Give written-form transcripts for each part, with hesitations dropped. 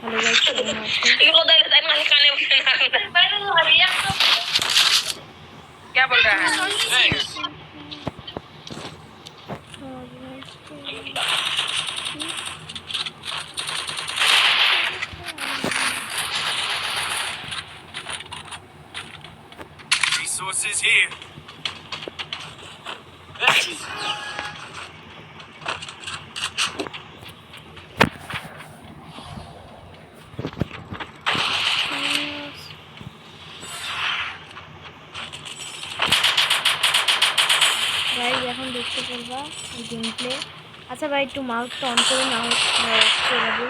Hello guys केमन আছো क्या बोल रहा है Resources here. গাইস এখন দেখতে পারবা গেম প্লে। আচ্ছা ভাই একটু মাউসটা অন করে নাও করে দাও,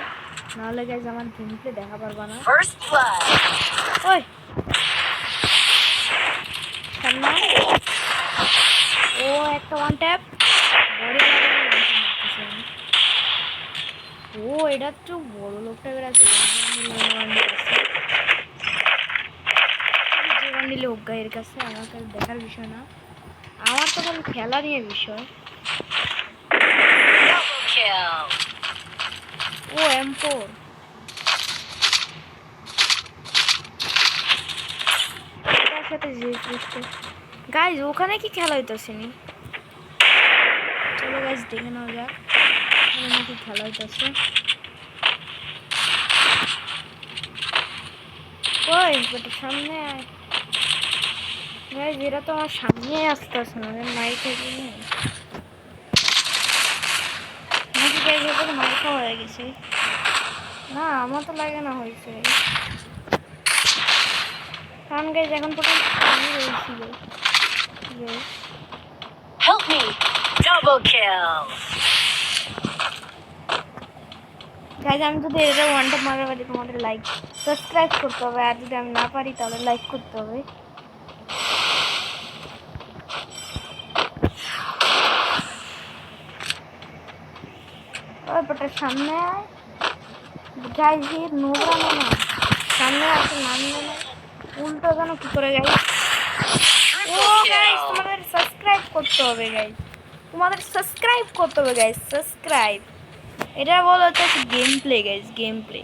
নাহলে গাইস আমার গেম প্লে দেখা পারবা না। फर्स्ट ब्लड ওই সামনে ও একটা ওয়ান ট্যাপ বড় ও এটা তো বড় লোকটা বের আছে জীবন নিলে হোক এর কাছে, আমার কাছে দেখার বিষয় না, আমার তো খালি খেলা নিয়ে বিষয়। डबल किल ও M4 তার সাথে যে গাইজ ওখানে কি খেলা হইতেছে নি? চলো গাইজ দেখে নাও যাক ওখানে কি খেলা হইতেছে। ওই বেটা সামনে আয় গাইজ, এরা তো আমার সামনে আসতেছে না, মাইক থেকে নাকি গাইজ এরপরে মাইক হয়ে গেছে। না আমার তো লাগে না হয়েছে, কারণ গাইজ এখন পর্যন্ত আমি রয়েছিল। Help me double kill guys আমি যদি এটা ওয়ান ট্যাপ মারতে পারি তোমাদের লাইক সাবস্ক্রাইব করতে হবে, আর যদি আমি না পারি তাহলে লাইক করতে হবে। ওই বেটা সামনে আয় গাইজ, নোংরা না সামনে আসে নামবে না উল্টো যেন কি করে গাইজ। ও গাইজ তোমাদের সাবস্ক্রাইব করতে হবে গাইজ, তোমাদের সাবস্ক্রাইব করতে হবে গাইজ, সাবস্ক্রাইব। এটা বলা হচ্ছে game play guys, game play.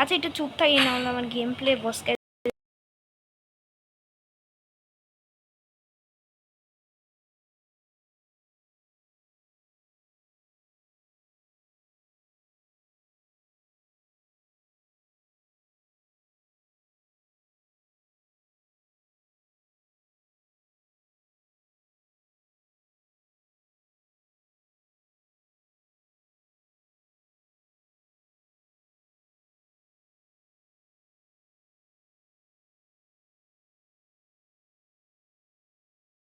আচ্ছা একটু চুপ থাকি না হলে আমার গেম প্লে বস।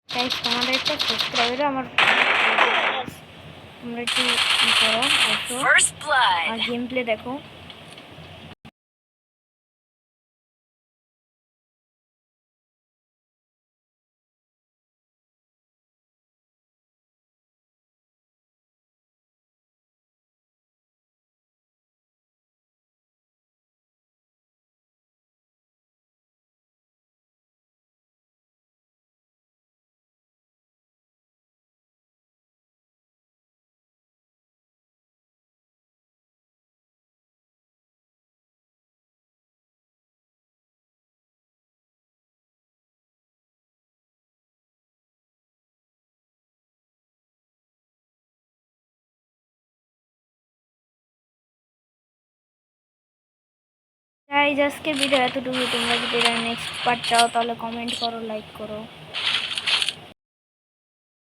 গাইজ তোমাদের একটা সাবস্ক্রাইবার আমার, তোমরা একটু কি করো দেখো फर्स्ट আর ब्लड গেম প্লে দেখো। গাইজ আজকের ভিডিও এতটুকু, তোমরা যদি নেক্সট পার্ট চাও তাহলে কমেন্ট করো, লাইক করো।